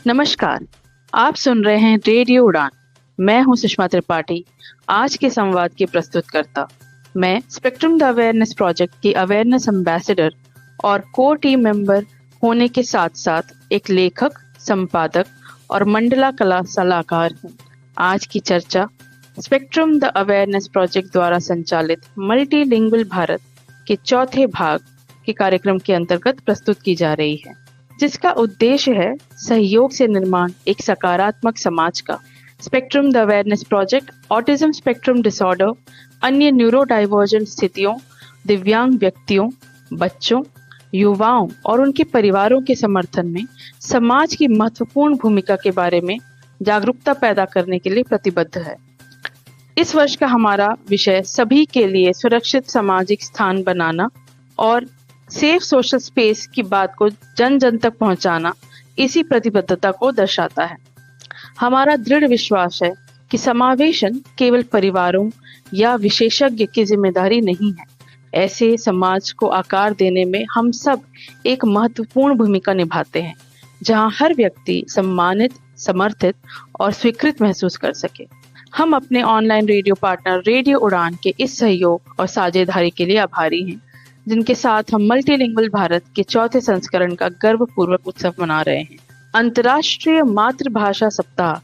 नमस्कार। आप सुन रहे हैं रेडियो उड़ान। मैं हूं सुषमा त्रिपाठी, आज के संवाद की प्रस्तुतकर्ता। मैं स्पेक्ट्रम द अवेयरनेस प्रोजेक्ट की अवेयरनेस एम्बेसडर और कोर टीम मेंबर होने के साथ साथ एक लेखक, संपादक और मंडला कला सलाहकार हूं। आज की चर्चा स्पेक्ट्रम द अवेयरनेस प्रोजेक्ट द्वारा संचालित मल्टीलिंगुअल भारत के चौथे भाग के कार्यक्रम के अंतर्गत प्रस्तुत की जा रही है, जिसका उद्देश्य है सहयोग से निर्माण एक सकारात्मक समाज का। Spectrum the awareness project autism spectrum disorder, अन्य न्यूरो डाइवर्जेंट स्थितियों, दिव्यांग व्यक्तियों, बच्चों, युवाओं और उनके परिवारों के समर्थन में समाज की महत्वपूर्ण भूमिका के बारे में जागरूकता पैदा करने के लिए प्रतिबद्ध है। इस वर्ष का हमारा विषय सभी के लिए सुरक्षित सामाजिक स्थान बनाना और सेफ सोशल स्पेस की बात को जन जन तक पहुंचाना इसी प्रतिबद्धता को दर्शाता है। हमारा दृढ़ विश्वास है कि समावेशन केवल परिवारों या विशेषज्ञ की जिम्मेदारी नहीं है। ऐसे समाज को आकार देने में हम सब एक महत्वपूर्ण भूमिका निभाते हैं, जहां हर व्यक्ति सम्मानित, समर्थित और स्वीकृत महसूस कर सके। हम अपने ऑनलाइन रेडियो पार्टनर रेडियो उड़ान के इस सहयोग और साझेदारी के लिए आभारी हैं, जिनके साथ हम मल्टीलिंगुअल भारत के चौथे संस्करण का गर्वपूर्वक उत्सव मना रहे हैं। अंतर्राष्ट्रीय मातृभाषा सप्ताह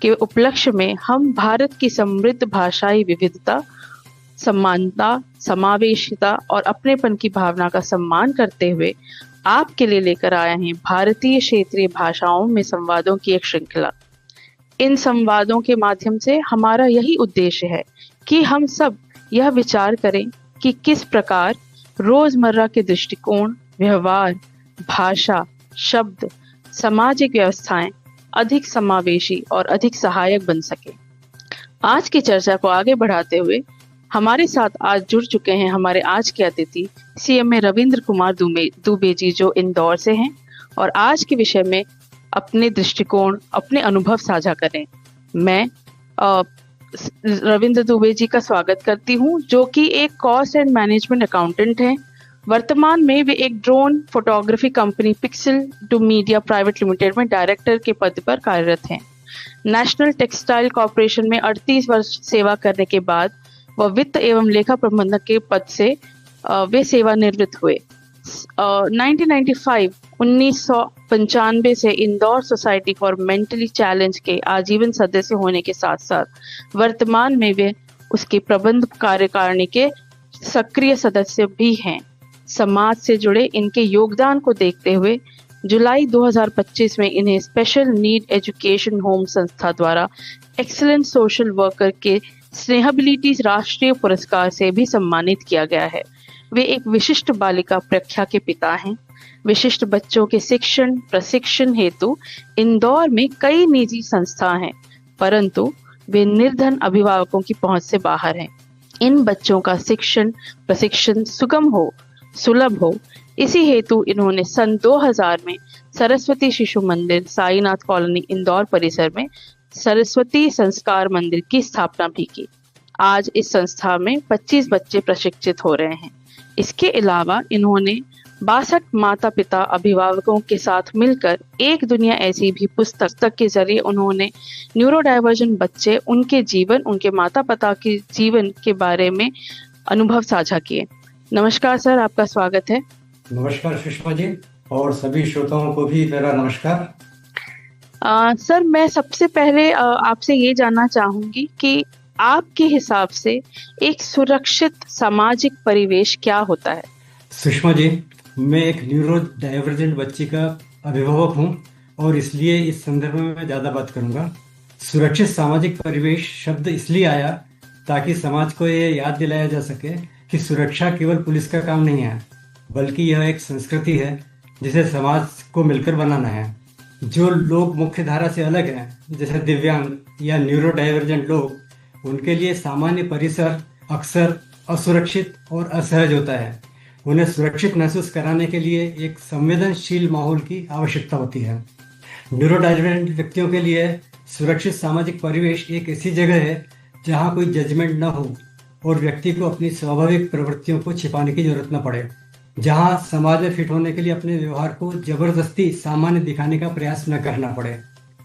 के उपलक्ष्य में हम भारत की समृद्ध भाषाई विविधता, समानता, समावेशिता और अपनेपन की भावना का सम्मान करते हुए आपके लिए लेकर आए हैं भारतीय क्षेत्रीय भाषाओं में संवादों की एक श्रृंखला। इन संवादों के माध्यम से हमारा यही उद्देश्य है कि हम सब यह विचार करें कि किस प्रकार रोजमर्रा के दृष्टिकोण, व्यवहार, भाषा, शब्द, सामाजिक व्यवस्थाएं अधिक समावेशी और अधिक सहायक बन सके। आज की चर्चा को आगे बढ़ाते हुए हमारे साथ आज जुड़ चुके हैं हमारे आज के अतिथि सीएमए रविंद्र कुमार दुबे जी, जो इंदौर से हैं और आज के विषय में अपने दृष्टिकोण, अपने अनुभव साझा करें। मैं रविंद्र दुबे जी का स्वागत करती हूं, जो कि एक कॉस्ट एंड मैनेजमेंट अकाउंटेंट हैं। वर्तमान में वे एक drone photography company Pixel to Media Private Limited में डायरेक्टर के पद पर कार्यरत हैं। नेशनल टेक्सटाइल कॉर्पोरेशन में 38 वर्ष सेवा करने के बाद वह वित्त एवं लेखा प्रबंधक के पद से वे सेवानिवृत्त हुए। 1995 से Indore society for mentally challenge के आजीवन सदस्य होने के साथ साथ वर्तमान में वे उसके प्रबंध कार्यकारिणी के सक्रिय सदस्य भी हैं। समाज से जुड़े इनके योगदान को देखते हुए जुलाई 2025 में इन्हें स्पेशल नीड एजुकेशन होम संस्था द्वारा एक्सीलेंट सोशल वर्कर के स्नेहबिलिटी राष्ट्रीय पुरस्कार से भी सम्मानित किया गया है। वे एक विशिष्ट बालिका प्रख्या के पिता हैं। विशिष्ट बच्चों के शिक्षण प्रशिक्षण हेतु इंदौर में कई निजी संस्था हैं, परंतु वे निर्धन अभिभावकों की पहुंच से बाहर हैं। इन बच्चों का शिक्षण प्रशिक्षण सुगम हो, सुलभ हो, इसी हेतु इन्होंने सन 2000 में सरस्वती शिशु मंदिर, साईनाथ कॉलोनी, इंदौर परिसर में सरस्वती संस्कार मंदिर की स्थापना भी की। आज इस संस्था में 25 बच्चे प्रशिक्षित हो रहे हैं। इसके अलावा इन्होंने 62 माता पिता अभिभावकों के साथ मिलकर एक दुनिया ऐसी भी पुस्तक के जरिए उन्होंने न्यूरो डाइवर्जेंट बच्चे, उनके जीवन, उनके माता पिता के जीवन के बारे में अनुभव साझा किए। नमस्कार सर, आपका स्वागत है। नमस्कार सुषमा जी, और सभी श्रोताओं को भी मेरा नमस्कार। सर, मैं सबसे पहले आपसे ये जानना चाहूंगी कि आपके हिसाब से एक सुरक्षित सामाजिक परिवेश क्या होता है? सुषमा जी, मैं एक न्यूरो डाइवर्जेंट बच्ची का अभिभावक हूं और इसलिए इस संदर्भ में मैं ज्यादा बात करूंगा। सुरक्षित सामाजिक परिवेश शब्द इसलिए आया ताकि समाज को ये याद दिलाया जा सके कि सुरक्षा केवल पुलिस का काम नहीं है, बल्कि यह एक संस्कृति है जिसे समाज को मिलकर बनाना है। जो लोग मुख्य धारा से अलग हैं, जैसे दिव्यांग या न्यूरो डाइवर्जेंट लोग, उनके लिए सामान्य परिसर अक्सर असुरक्षित और असहज होता है। उन्हें सुरक्षित महसूस कराने के लिए एक संवेदनशील माहौल की आवश्यकता होती है। न्यूरो डाइवर्जेंट व्यक्तियों के लिए सुरक्षित सामाजिक परिवेश एक ऐसी जगह है जहां कोई जजमेंट न हो और व्यक्ति को अपनी स्वाभाविक प्रवृत्तियों को छिपाने की जरूरत न पड़े, जहां समाज में फिट होने के लिए अपने व्यवहार को जबरदस्ती सामान्य दिखाने का प्रयास न करना पड़े।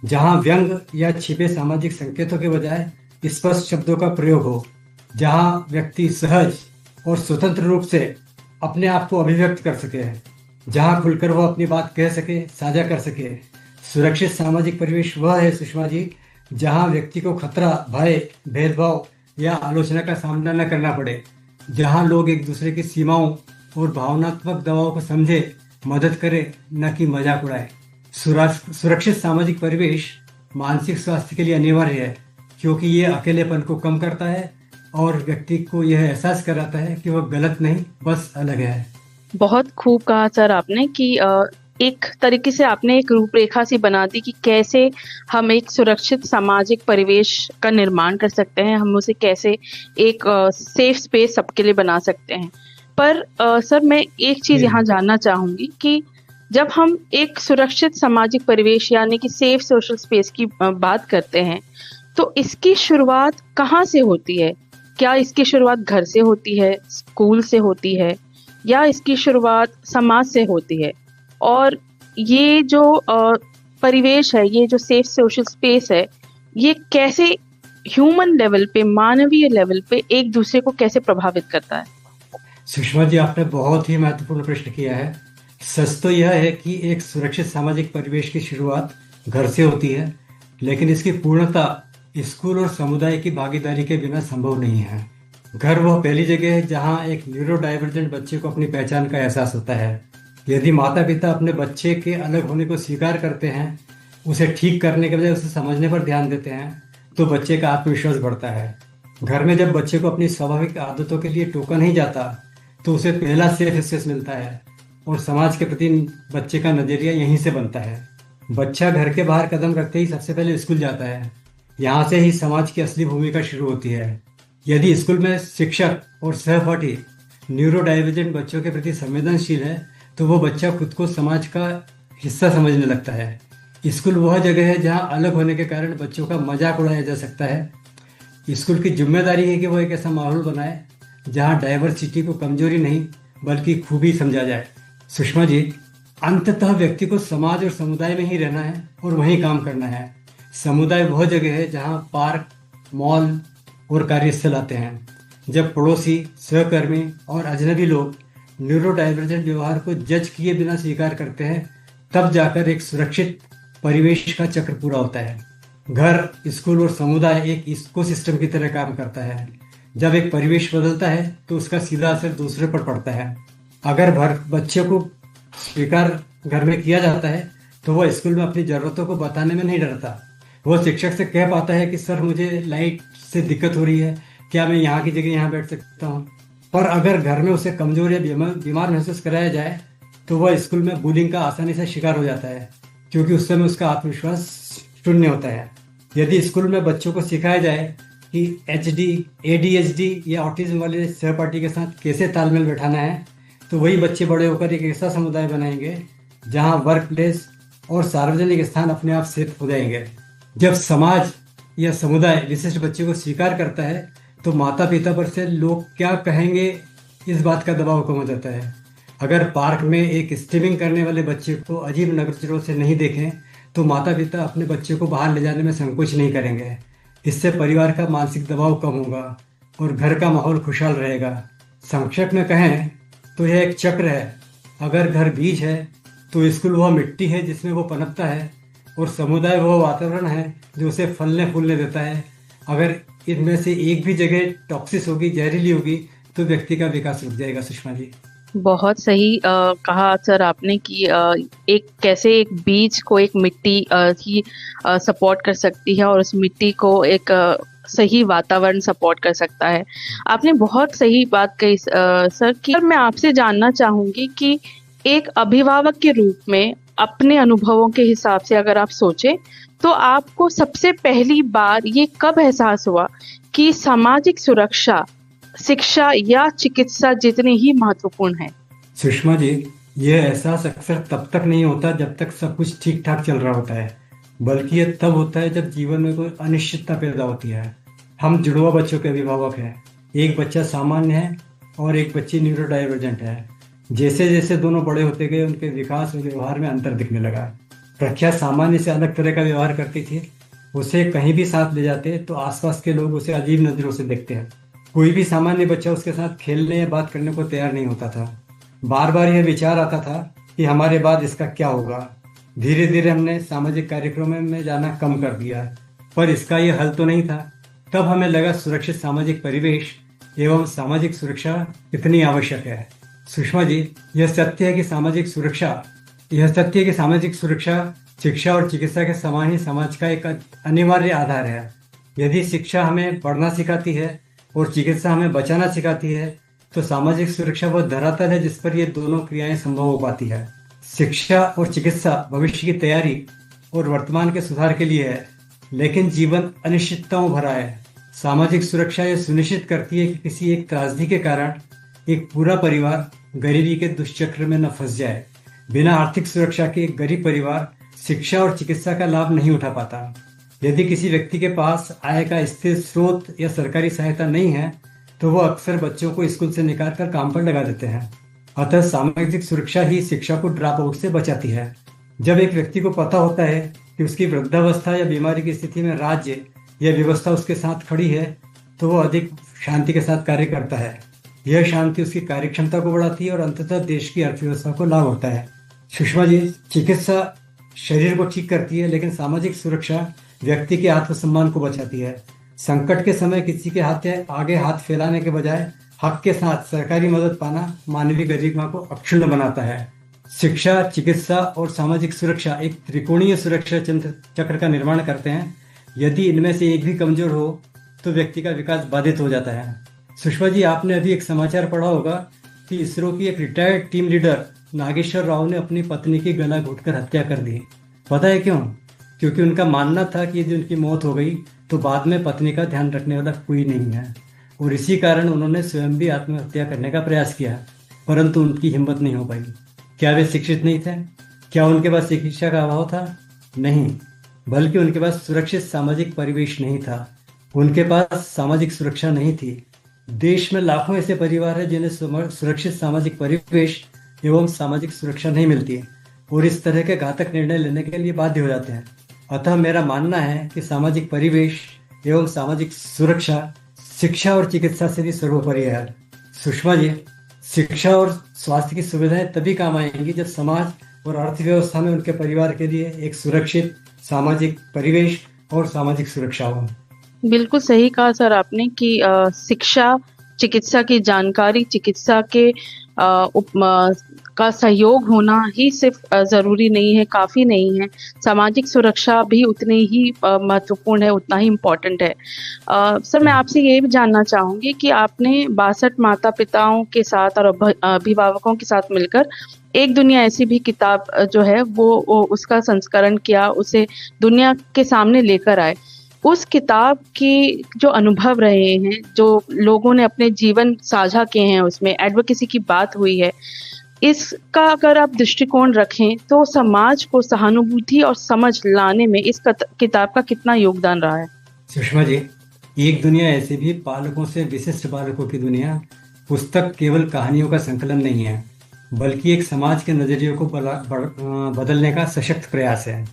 जहाँ व्यंग या छिपे सामाजिक संकेतों के बजाय स्पष्ट शब्दों का प्रयोग हो, जहाँ व्यक्ति सहज और स्वतंत्र रूप से अपने आप को अभिव्यक्त कर सके, जहाँ खुलकर वो अपनी बात कह सके, साझा कर सके। सुरक्षित सामाजिक परिवेश वह है सुषमा जी, जहाँ व्यक्ति को खतरा, भय, भेदभाव या आलोचना का सामना न करना पड़े, जहाँ लोग एक दूसरे की सीमाओं और भावनात्मक दबाव को समझे, मदद करे, न कि मजाक उड़ाए। सुरक्षित सामाजिक परिवेश मानसिक स्वास्थ्य के लिए अनिवार्य है, क्योंकि ये अकेलेपन को कम करता है और व्यक्ति को यह एहसास कराता है कि वह गलत नहीं, बस अलग है। बहुत खूब कहा सर आपने कि एक तरीके से आपने एक रूपरेखा सी बना दी कि कैसे हम एक सुरक्षित सामाजिक परिवेश का निर्माण कर सकते हैं, हम उसे कैसे एक सेफ स्पेस सबके लिए बना सकते हैं। पर सर मैं एक चीज यहाँ जानना चाहूंगी कि जब हम एक सुरक्षित सामाजिक परिवेश यानी कि सेफ सोशल स्पेस की बात करते हैं, तो इसकी शुरुआत कहाँ से होती है? क्या इसकी शुरुआत घर से होती है, स्कूल से होती है, या इसकी शुरुआत समाज से होती है? और ये जो परिवेश है, ये जो सेफ सोशल स्पेस है, ये कैसे ह्यूमन लेवल पे, मानवीय लेवल पे एक दूसरे को कैसे प्रभावित करता है? सुषमा जी, आपने बहुत ही महत्वपूर्ण प्रश्न किया है। सच तो यह है कि एक सुरक्षित सामाजिक परिवेश की शुरुआत घर से होती है, लेकिन इसकी पूर्णता स्कूल और समुदाय की भागीदारी के बिना संभव नहीं है। घर वह पहली जगह है जहां एक न्यूरो डाइवर्जेंट बच्चे को अपनी पहचान का एहसास होता है। यदि माता पिता अपने बच्चे के अलग होने को स्वीकार करते हैं, उसे ठीक करने के बजाय उसे समझने पर ध्यान देते हैं, तो बच्चे का आत्मविश्वास बढ़ता है। घर में जब बच्चे को अपनी स्वाभाविक आदतों के लिए टोका नहीं जाता, तो उसे पहला सेफ स्पेस मिलता है और समाज के प्रति बच्चे का नजरिया यहीं से बनता है। बच्चा घर के बाहर कदम रखते ही सबसे पहले स्कूल जाता है। यहाँ से ही समाज की असली भूमिका शुरू होती है। यदि स्कूल में शिक्षक और सहपाठी न्यूरो डाइवर्जेंट बच्चों के प्रति संवेदनशील है, तो वो बच्चा खुद को समाज का हिस्सा समझने लगता है। स्कूल वह जगह है जहाँ अलग होने के कारण बच्चों का मजाक उड़ाया जा सकता है। स्कूल की जिम्मेदारी है कि वो एक ऐसा माहौल बनाए जहाँ डाइवर्सिटी को कमजोरी नहीं बल्कि खूबी समझा जाए। सुषमा जी, अंततः व्यक्ति को समाज और समुदाय में ही रहना है और वहीं काम करना है। समुदाय वह जगह है जहाँ पार्क, मॉल और कार्यस्थल आते हैं। जब पड़ोसी, सहकर्मी और अजनबी लोग न्यूरो डाइवर्जेंट व्यवहार को जज किए बिना स्वीकार करते हैं, तब जाकर एक सुरक्षित परिवेश का चक्र पूरा होता है। घर, स्कूल और समुदाय एक इकोसिस्टम की तरह काम करता है। जब एक परिवेश बदलता है तो उसका सीधा असर दूसरे पर पड़ता है। अगर बच्चे को स्वीकार घर में किया जाता है, तो वह स्कूल में अपनी जरूरतों को बताने में नहीं डरता। वो शिक्षक से कह पाता है कि सर, मुझे लाइट से दिक्कत हो रही है, क्या मैं यहाँ की जगह यहाँ बैठ सकता हूँ? पर अगर घर में उसे कमजोर या बीमार महसूस कराया जाए, तो वह स्कूल में बुलिंग का आसानी से शिकार हो जाता है, क्योंकि उस समय उसका आत्मविश्वास शून्य होता है। यदि स्कूल में बच्चों को सिखाया जाए कि HD, ADHD या ऑटिज्म वाले सहपाठी के साथ कैसे तालमेल बैठाना है, तो वही बच्चे बड़े होकर एक ऐसा समुदाय बनाएंगे जहां वर्क प्लेस और सार्वजनिक स्थान अपने आप सेफ हो जाएंगे। जब समाज या समुदाय विशिष्ट बच्चे को स्वीकार करता है, तो माता पिता पर से लोग क्या कहेंगे इस बात का दबाव कम हो जाता है। अगर पार्क में एक स्ट्रीमिंग करने वाले बच्चे को अजीब नजरों से नहीं देखें, तो माता पिता अपने बच्चे को बाहर ले जाने में संकोच नहीं करेंगे। इससे परिवार का मानसिक दबाव कम होगा और घर का माहौल खुशहाल रहेगा। संक्षेप में कहें तो यह एक चक्र है। अगर घर बीज है, तो स्कूल वह मिट्टी है जिसमें वो पनपता है, और समुदाय वह वातावरण है जो उसे फलने फूलने देता है। अगर इनमें से एक भी जगह टॉक्सिस होगी, जहरीली होगी, तो व्यक्ति का विकास रुक जाएगा। सुषमा जी, बहुत सही कहा सर आपने कि एक कैसे एक बीज को एक मिट्टी ही सपोर्ट कर सकती है और उस मिट्टी को एक सही वातावरण सपोर्ट कर सकता है। आपने बहुत सही बात कही सर। कि मैं आपसे जानना चाहूंगी कि एक अभिभावक के रूप में अपने अनुभवों के हिसाब से अगर आप सोचें, तो आपको सबसे पहली बार ये कब एहसास हुआ कि सामाजिक सुरक्षा शिक्षा या चिकित्सा जितनी ही महत्वपूर्ण है? सुषमा जी, यह एहसास अक्सर तब तक नहीं होता जब तक सब कुछ ठीक ठाक चल रहा होता है, बल्कि यह तब होता है जब जीवन में कोई अनिश्चितता पैदा होती है। हम जुड़वा बच्चों के अभिभावक हैं। एक बच्चा सामान्य है और एक बच्ची न्यूरो डाइवर्जेंट है। जैसे जैसे दोनों बड़े होते गए, उनके विकास और व्यवहार में अंतर दिखने लगा। प्रख्या सामान्य से अलग तरह का व्यवहार करती थी। उसे कहीं भी साथ ले जाते तो आसपास के लोग उसे अजीब नजरों से देखते हैं। कोई भी सामान्य बच्चा उसके साथ खेलने या बात करने को तैयार नहीं होता था। बार बार यह विचार आता था कि हमारे बाद इसका क्या होगा। धीरे धीरे हमने सामाजिक कार्यक्रमों में जाना कम कर दिया, पर इसका यह हल तो नहीं था। तब हमें लगा सुरक्षित सामाजिक परिवेश एवं सामाजिक सुरक्षा कितनी आवश्यक है। सुषमा जी, यह सत्य है कि सामाजिक सुरक्षा यह सत्य है कि सामाजिक सुरक्षा शिक्षा और चिकित्सा के समान ही समाज का एक अनिवार्य आधार है। यदि शिक्षा हमें पढ़ना सिखाती है और चिकित्सा हमें बचाना सिखाती है, तो सामाजिक सुरक्षा वह धरातल है जिस पर ये दोनों क्रियाएं संभव हो पाती है। शिक्षा और चिकित्सा भविष्य की तैयारी और वर्तमान के सुधार के लिए है, लेकिन जीवन अनिश्चितताओं भरा है। सामाजिक सुरक्षा यह सुनिश्चित करती है कि किसी एक त्रासदी के कारण एक पूरा परिवार गरीबी के दुष्चक्र में न फंस जाए। बिना आर्थिक सुरक्षा के एक गरीब परिवार शिक्षा और चिकित्सा का लाभ नहीं उठा पाता। यदि किसी व्यक्ति के पास आय का स्थिर स्रोत या सरकारी सहायता नहीं है, तो वह अक्सर बच्चों को स्कूल से निकाल कर काम पर लगा देते हैं। अतः सामाजिक सुरक्षा ही शिक्षा को ड्रॉप आउट से बचाती है। जब एक व्यक्ति को पता होता है कि उसकी वृद्धावस्था या बीमारी की स्थिति में राज्य या व्यवस्था उसके साथ खड़ी है, तो वह अधिक शांति के साथ कार्य करता है। यह शांति उसकी कार्यक्षमता को बढ़ाती है और अंततः देश की अर्थव्यवस्था को लाभ होता है। सुषमा जी, चिकित्सा शरीर को ठीक करती है, लेकिन सामाजिक सुरक्षा व्यक्ति के आत्मसम्मान को बचाती है। संकट के समय किसी के आगे हाथ फैलाने के बजाय हक के साथ सरकारी मदद पाना मानवीय गरिमा को अक्षुण्ण बनाता है। शिक्षा, चिकित्सा और सामाजिक सुरक्षा एक त्रिकोणीय सुरक्षा चक्र का निर्माण करते हैं। यदि इनमें से एक भी कमजोर हो तो व्यक्ति का विकास बाधित हो जाता है। सुषमा जी, आपने अभी एक समाचार पढ़ा होगा कि इसरो की एक retired team leader Nageshwar Rao ने अपनी पत्नी की गला घोटकर हत्या कर दी। पता है क्यों? क्योंकि उनका मानना था कि यदि उनकी मौत हो गई तो बाद में पत्नी का ध्यान रखने वाला कोई नहीं है, और इसी कारण उन्होंने स्वयं भी आत्महत्या करने का प्रयास किया, परंतु उनकी हिम्मत नहीं हो पाई। क्या वे शिक्षित नहीं थे? क्या उनके पास शिक्षा का अभाव था? नहीं, बल्कि उनके पास सुरक्षित सामाजिक परिवेश नहीं था। उनके पास सामाजिक सुरक्षा नहीं थी। देश में लाखों ऐसे परिवार हैं जिन्हें सुरक्षित सामाजिक परिवेश एवं सामाजिक सुरक्षा नहीं मिलती और इस तरह के घातक निर्णय लेने के लिए बाध्य हो जाते हैं। अतः मेरा मानना है कि सामाजिक परिवेश एवं सामाजिक सुरक्षा शिक्षा और चिकित्सा से भी सर्वोपरि है। सुषमा जी, शिक्षा और स्वास्थ्य की सुविधाएं तभी काम आएंगी जब समाज और अर्थव्यवस्था में उनके परिवार के लिए एक सुरक्षित सामाजिक परिवेश और सामाजिक सुरक्षा हो। बिल्कुल सही कहा सर आपने कि शिक्षा, चिकित्सा की जानकारी, चिकित्सा के का सहयोग होना ही सिर्फ जरूरी नहीं है, काफी नहीं है। सामाजिक सुरक्षा भी उतनी ही महत्वपूर्ण है, उतना ही इम्पोर्टेंट है। सर, मैं आपसे ये भी जानना चाहूंगी कि आपने 62 माता पिताओं के साथ और अभिभावकों के साथ मिलकर एक दुनिया ऐसी भी किताब जो है वो उसका संस्करण किया, उसे दुनिया के सामने लेकर आए। उस किताब की जो अनुभव रहे हैं, जो लोगों ने अपने जीवन साझा किए हैं, उसमें एडवोकेसी की बात हुई है, इसका अगर आप दृष्टिकोण रखें तो समाज को सहानुभूति और समझ लाने में इस किताब का कितना योगदान रहा है? सुषमा जी, एक दुनिया ऐसी भी पालकों से विशिष्ट बालकों की दुनिया पुस्तक केवल कहानियों का संकलन नहीं है, बल्कि एक समाज के नजरिए को बदलने का सशक्त प्रयास है।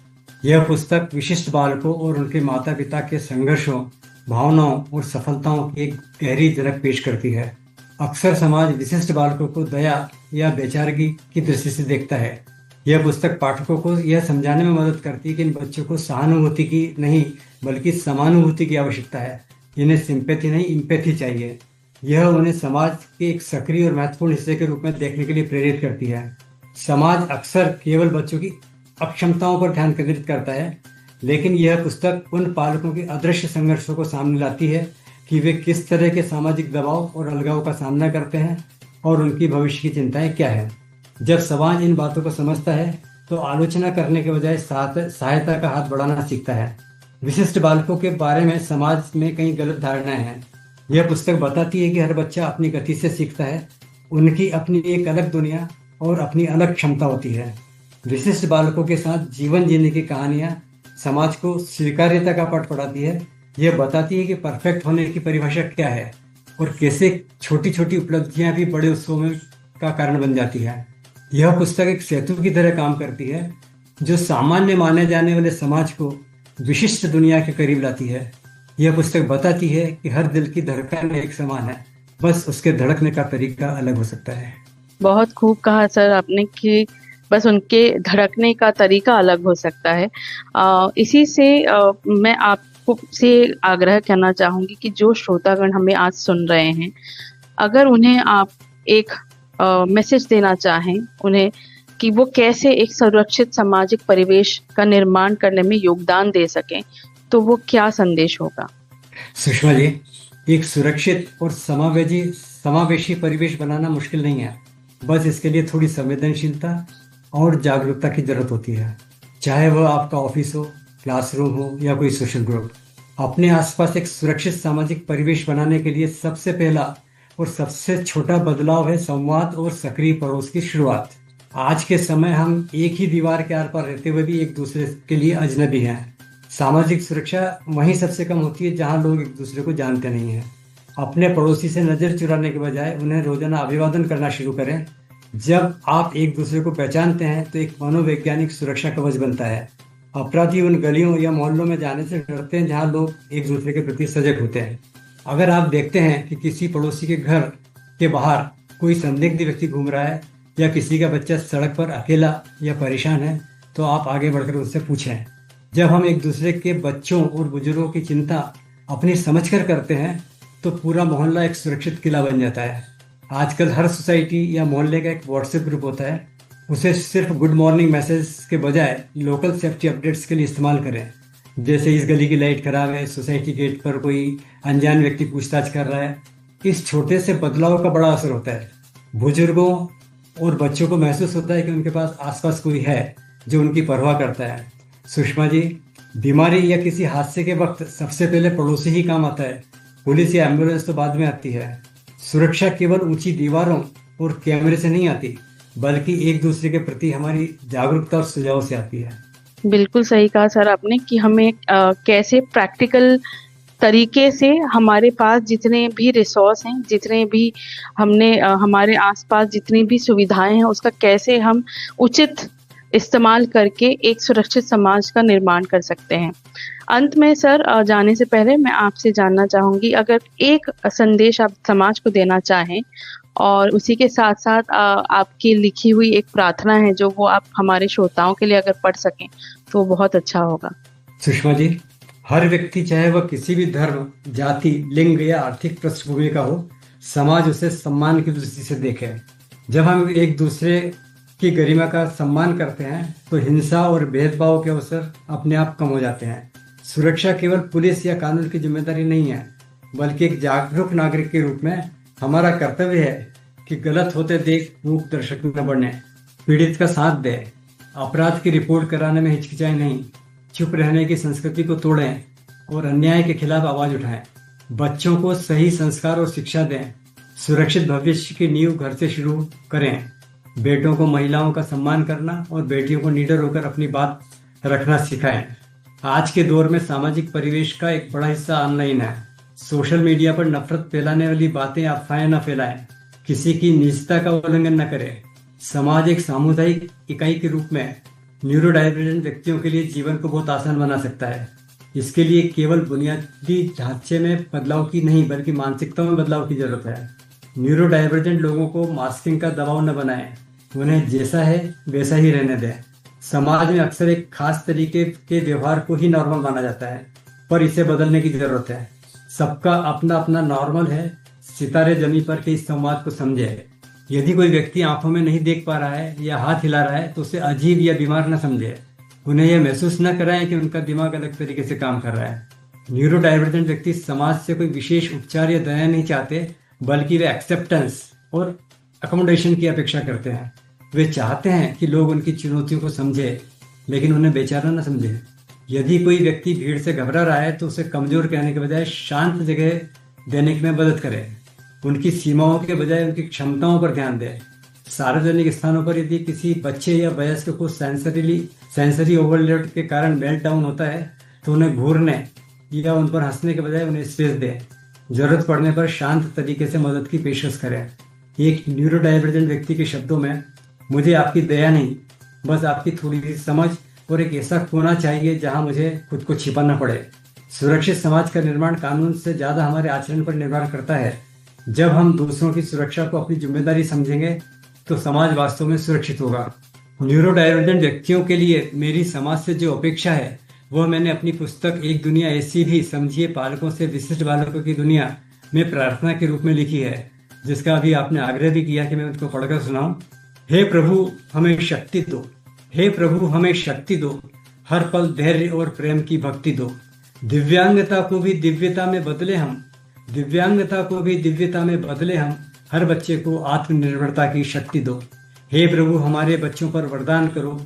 यह पुस्तक विशिष्ट बालकों और उनके माता पिता के संघर्षों, भावनाओं और सफलताओं की एक गहरी झलक पेश करती है। अक्सर समाज विशिष्ट बालकों को दया या बेचारगी की दृष्टि से देखता है। यह पुस्तक पाठकों को यह समझाने में मदद करती है कि इन बच्चों को सहानुभूति की नहीं बल्कि समानुभूति की आवश्यकता है। इन्हें सिंपैथी नहीं, इम्पैथी चाहिए। यह उन्हें समाज के एक सक्रिय और महत्वपूर्ण हिस्से के रूप में देखने के लिए प्रेरित करती है। समाज अक्सर केवल बच्चों की अक्षमताओं पर ध्यान केंद्रित करता है, लेकिन यह पुस्तक उन पालकों के अदृश्य संघर्षों को सामने लाती है कि वे किस तरह के सामाजिक दबाव और अलगाव का सामना करते हैं और उनकी भविष्य की चिंताएं क्या है। जब समाज इन बातों को समझता है तो आलोचना करने के बजाय सहायता का हाथ बढ़ाना सीखता है। विशिष्ट बालकों के बारे में समाज में कई गलत धारणाएं हैं। यह पुस्तक बताती है कि हर बच्चा अपनी गति से सीखता है, उनकी अपनी एक अलग दुनिया और अपनी अलग क्षमता होती है। विशिष्ट बालकों के साथ जीवन जीने की कहानियां समाज को स्वीकार्यता का पाठ पढ़ाती है। यह बताती है कि परफेक्ट होने की परिभाषा क्या है और कैसे छोटी छोटी उपलब्धियां भी बड़े उत्सवों का कारण बन जाती है। यह पुस्तक एक सेतु की तरह काम करती है। जो सामान्य माने जाने वाले समाज को विशिष्ट दुनिया के करीब लाती है। यह पुस्तक बताती है कि हर दिल की धड़कन एक समान है, बस उसके धड़कने का तरीका अलग हो सकता है। बहुत खूब कहा सर आपने कि बस उनके धड़कने का तरीका अलग हो सकता है। इसी से मैं आपको से आग्रह करना चाहूंगी कि जो श्रोतागण हमें आज सुन रहे हैं, अगर उन्हें आप एक मैसेज देना चाहें उन्हें कि वो कैसे एक सुरक्षित सामाजिक परिवेश का निर्माण करने में योगदान दे सकें, तो वो क्या संदेश होगा? सुषमा जी, एक सुरक्षित और समावेशी परिवेश बनाना मुश्किल नहीं है। बस इसके लिए थोड़ी संवेदनशीलता और जागरूकता की जरूरत होती है। चाहे वह आपका ऑफिस हो, क्लासरूम हो या कोई सोशल ग्रुप। अपने आसपास एक सुरक्षित सामाजिक परिवेश बनाने के लिए सबसे पहला और सबसे छोटा बदलाव है संवाद और सक्रिय पड़ोस की शुरुआत। आज के समय हम एक ही दीवार के आर पार रहते हुए भी एक दूसरे के लिए अजनबी हैं। सामाजिक सुरक्षा वहीं सबसे कम होती है जहां लोग एक दूसरे को जानते नहीं हैं। अपने पड़ोसी से नजर चुराने के बजाय उन्हें रोजाना अभिवादन करना शुरू करें। जब आप एक दूसरे को पहचानते हैं तो एक मनोवैज्ञानिक सुरक्षा कवच बनता है। अपराधी उन गलियों या मोहल्लों में जाने से डरते हैं जहां लोग एक दूसरे के प्रति सजग होते हैं। अगर आप देखते हैं कि किसी पड़ोसी के घर के बाहर कोई संदिग्ध व्यक्ति घूम रहा है या किसी का बच्चा सड़क पर अकेला या परेशान है, तो आप आगे बढ़कर उससे पूछें। जब हम एक दूसरे के बच्चों और बुजुर्गों की चिंता अपनी समझकर करते हैं तो पूरा मोहल्ला एक सुरक्षित किला बन जाता है। आजकल हर सोसाइटी या मोहल्ले का एक व्हाट्सएप ग्रुप होता है। उसे सिर्फ गुड मॉर्निंग मैसेज के बजाय लोकल सेफ्टी अपडेट्स के लिए इस्तेमाल करें। जैसे इस गली की लाइट खराब है, सोसाइटी गेट पर कोई अनजान व्यक्ति पूछताछ कर रहा है। इस छोटे से बदलाव का बड़ा असर होता है। बुजुर्गों और बच्चों को महसूस होता है कि उनके पास आसपास कोई है जो उनकी परवाह करता है। सुषमा जी, बीमारी या किसी हादसे के वक्त सबसे पहले पड़ोसी ही काम आता है। पुलिस या एम्बुलेंस तो बाद में आती है। सुरक्षा केवल ऊंची दीवारों और कैमरे से नहीं आती, बल्कि एक दूसरे के प्रति हमारी जागरूकता और सुझाव से आती है। बिल्कुल सही कहा सर आपने कि हमें कैसे प्रैक्टिकल तरीके से हमारे पास जितने भी रिसोर्स हैं, जितने भी हमने हमारे आसपास जितनी भी सुविधाएं हैं, उसका कैसे हम उचित इस्तेमाल करके एक सुरक्षित समाज का निर्माण कर सकते हैं। अंत में सर जाने से पहले मैं आपसे जानना चाहूंगी, अगर एक संदेश आप समाज को देना चाहें और उसी के साथ साथ आपकी लिखी हुई एक प्रार्थना है जो वो आप हमारे श्रोताओं के लिए अगर पढ़ सकें तो बहुत अच्छा होगा। सुषमा जी, हर व्यक्ति चाहे वह किसी भी धर्म, जाति, लिंग या आर्थिक पृष्ठभूमि का हो, समाज उसे सम्मान की दृष्टि से देखे। जब हम एक दूसरे की गरिमा का सम्मान करते हैं तो हिंसा और भेदभाव के अवसर अपने आप कम हो जाते हैं। सुरक्षा केवल पुलिस या कानून की जिम्मेदारी नहीं है, बल्कि एक जागरूक नागरिक के रूप में हमारा कर्तव्य है कि गलत होते देख मूक दर्शक न बने, पीड़ित का साथ दे, अपराध की रिपोर्ट कराने में हिचकिचाए नहीं, चुप रहने की संस्कृति को तोड़ें और अन्याय के खिलाफ आवाज उठाएं। बच्चों को सही संस्कार और शिक्षा दें। सुरक्षित भविष्य की नींव घर से शुरू करें। बेटों को महिलाओं का सम्मान करना और बेटियों को निडर होकर अपनी बात रखना सिखाएं। आज के दौर में सामाजिक परिवेश का एक बड़ा हिस्सा ऑनलाइन है। सोशल मीडिया पर नफरत फैलाने वाली बातें, अफवाहें न फैलाएं। किसी की निजता का उल्लंघन न करें। समाज एक सामुदायिक इकाई के रूप में न्यूरो डाइवर्जेंट व्यक्तियों के लिए जीवन को बहुत आसान बना सकता है। इसके लिए केवल बुनियादी ढांचे में बदलाव की नहीं, बल्कि मानसिकता में बदलाव की जरूरत है। न्यूरो डाइवर्जेंट लोगों को मास्किंग का दबाव न बनाएं। उन्हें जैसा है वैसा ही रहने दें। समाज में अक्सर एक खास तरीके के व्यवहार को ही नॉर्मल माना जाता है, पर इसे बदलने की जरूरत है। सबका अपना अपना नॉर्मल है। सितारे जमीन पर के इस संवाद को समझे। यदि कोई व्यक्ति आंखों में नहीं देख पा रहा है या हाथ हिला रहा है तो उसे अजीब या बीमार न समझे। उन्हें यह महसूस न कराएं कि उनका दिमाग अलग तरीके से काम कर रहा है। न्यूरो डाइवर्जेंट व्यक्ति समाज से कोई विशेष उपचार या दया नहीं चाहते, बल्कि वे एक्सेप्टेंस और अकोमोडेशन की अपेक्षा करते हैं। वे चाहते हैं कि लोग उनकी चुनौतियों को समझे, लेकिन उन्हें बेचारा न समझे। यदि कोई व्यक्ति भीड़ से घबरा रहा है तो उसे कमजोर कहने के बजाय शांत जगह देने में मदद करें। उनकी सीमाओं के बजाय उनकी क्षमताओं पर ध्यान दें। सार्वजनिक स्थानों पर यदि किसी बच्चे या वयस्क को सेंसरी ओवरलोड के कारण मेल्ट डाउन होता है तो उन्हें घूरने या उन पर हंसने के बजाय उन्हें स्पेस दें। जरूरत पड़ने पर शांत तरीके से मदद की पेशकश करें। एक न्यूरो डाइवर्जेंट व्यक्ति के शब्दों में, मुझे आपकी दया नहीं बस आपकी थोड़ी सी समझ और एक ऐसा कोना चाहिए जहां मुझे खुद को छिपाना पड़े। सुरक्षित समाज का निर्माण कानून से ज्यादा हमारे आचरण पर निर्भर करता है। जब हम दूसरों की सुरक्षा को अपनी जिम्मेदारी समझेंगे तो समाज वास्तव में सुरक्षित होगा। न्यूरोडाइवर्जेंट व्यक्तियों के लिए मेरी समाज से जो अपेक्षा है वह मैंने अपनी पुस्तक एक दुनिया ऐसी भी समझिए पालकों से विशिष्ट बालकों की दुनिया में प्रार्थना के रूप में लिखी है, जिसका अभी आपने आग्रह भी किया कि मैं उनको पढ़कर सुनाऊं। हे प्रभु हमें शक्ति दो, हे प्रभु हमें शक्ति दो, हर पल धैर्य और प्रेम की भक्ति दो। दिव्यांगता को भी दिव्यता में बदले हम, दिव्यांगता को भी दिव्यता में बदले हम, हर बच्चे को आत्मनिर्भरता की शक्ति दो। हे प्रभु हमारे बच्चों पर वरदान करो,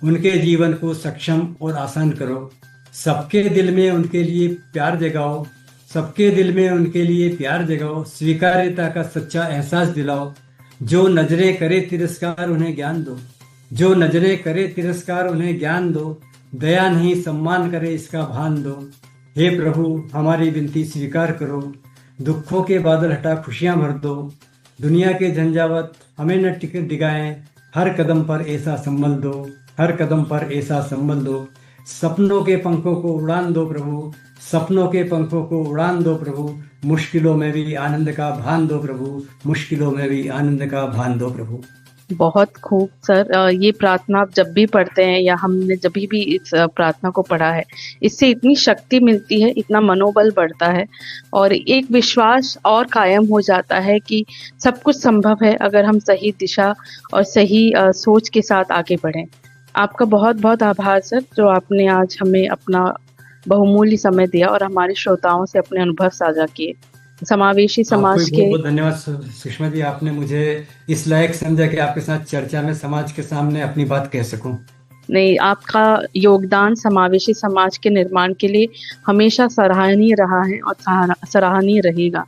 उनके जीवन को सक्षम और आसान करो। सबके दिल में उनके लिए प्यार जगाओ, सबके दिल में उनके लिए प्यार जगाओ, स्वीकार्यता का सच्चा एहसास दिलाओ। जो नजरें करे तिरस्कार उन्हें ज्ञान दो, जो नजरें करे तिरस्कार उन्हें ज्ञान दो, दया नहीं सम्मान करे इसका भान दो। हे प्रभु हमारी विनती स्वीकार करो, दुखों के बादल हटा खुशियां भर दो। दुनिया के झंझावत हमें न टिक डिगाएं, हर कदम पर ऐसा संबल दो, हर कदम पर ऐसा संबल दो। सपनों के पंखों को उड़ान दो प्रभु, सपनों के पंखों को उड़ान दो प्रभु। मुश्किलों में भी आनंद का भान दो प्रभु, मुश्किलों में भी आनंद का भान दो प्रभु। बहुत खूब सर। ये प्रार्थना आप जब भी पढ़ते हैं या हमने जब भी इस प्रार्थना को पढ़ा है, इससे इतनी शक्ति मिलती है, इतना मनोबल बढ़ता है और एक विश्वास और कायम हो जाता है कि सब कुछ संभव है अगर हम सही दिशा और सही सोच के साथ आगे बढ़ें। आपका बहुत बहुत आभार सर, जो आपने आज हमें अपना बहुमूल्य समय दिया और हमारे श्रोताओं से अपने अनुभव साझा किए। समावेशी समाज आपको के बहुत बहुत धन्यवाद सुषमा जी, आपने मुझे इस लायक समझा कि आपके साथ चर्चा में समाज के सामने अपनी बात कह सकूं। नहीं, आपका योगदान समावेशी समाज के निर्माण के लिए हमेशा सराहनीय रहा है और सराहनीय रहेगा।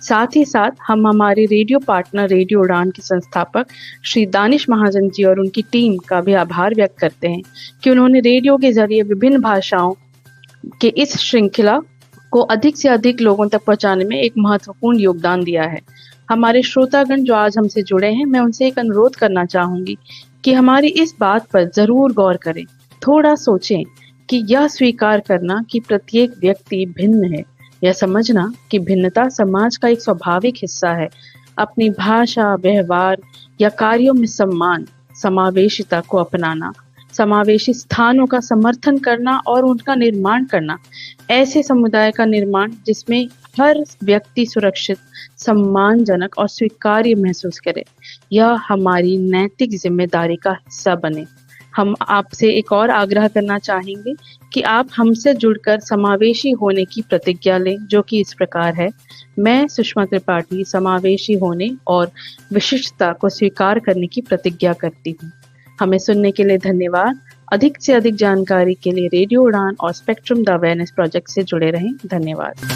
साथ ही साथ हम हमारे रेडियो पार्टनर रेडियो उड़ान के संस्थापक श्री दानिश महाजन जी और उनकी टीम का भी आभार व्यक्त करते हैं कि उन्होंने रेडियो के जरिए विभिन्न भाषाओं के इस श्रृंखला को अधिक से अधिक लोगों तक पहुंचाने में एक महत्वपूर्ण योगदान दिया है। हमारे श्रोतागण जो आज हमसे जुड़े हैं, मैं उनसे एक अनुरोध करना चाहूंगी कि हमारी इस बात पर जरूर गौर करें, थोड़ा सोचें कि यह स्वीकार करना कि प्रत्येक व्यक्ति भिन्न है, यह समझना कि भिन्नता समाज का एक स्वाभाविक हिस्सा है, अपनी भाषा, व्यवहार या कार्यों में सम्मान, समावेशिता को अपनाना, समावेशी स्थानों का समर्थन करना और उनका निर्माण करना, ऐसे समुदाय का निर्माण जिसमें हर व्यक्ति सुरक्षित, सम्मानजनक और स्वीकार्य महसूस करे, यह हमारी नैतिक जिम्मेदारी का हिस्सा बने। हम आपसे एक और आग्रह करना चाहेंगे कि आप हमसे जुड़कर समावेशी होने की प्रतिज्ञा लें, जो कि इस प्रकार है। मैं सुषमा त्रिपाठी समावेशी होने और विशिष्टता को स्वीकार करने की प्रतिज्ञा करती हूँ। हमें सुनने के लिए धन्यवाद। अधिक से अधिक जानकारी के लिए रेडियो उड़ान और स्पेक्ट्रम द अवेयरनेस प्रोजेक्ट से जुड़े रहें। धन्यवाद।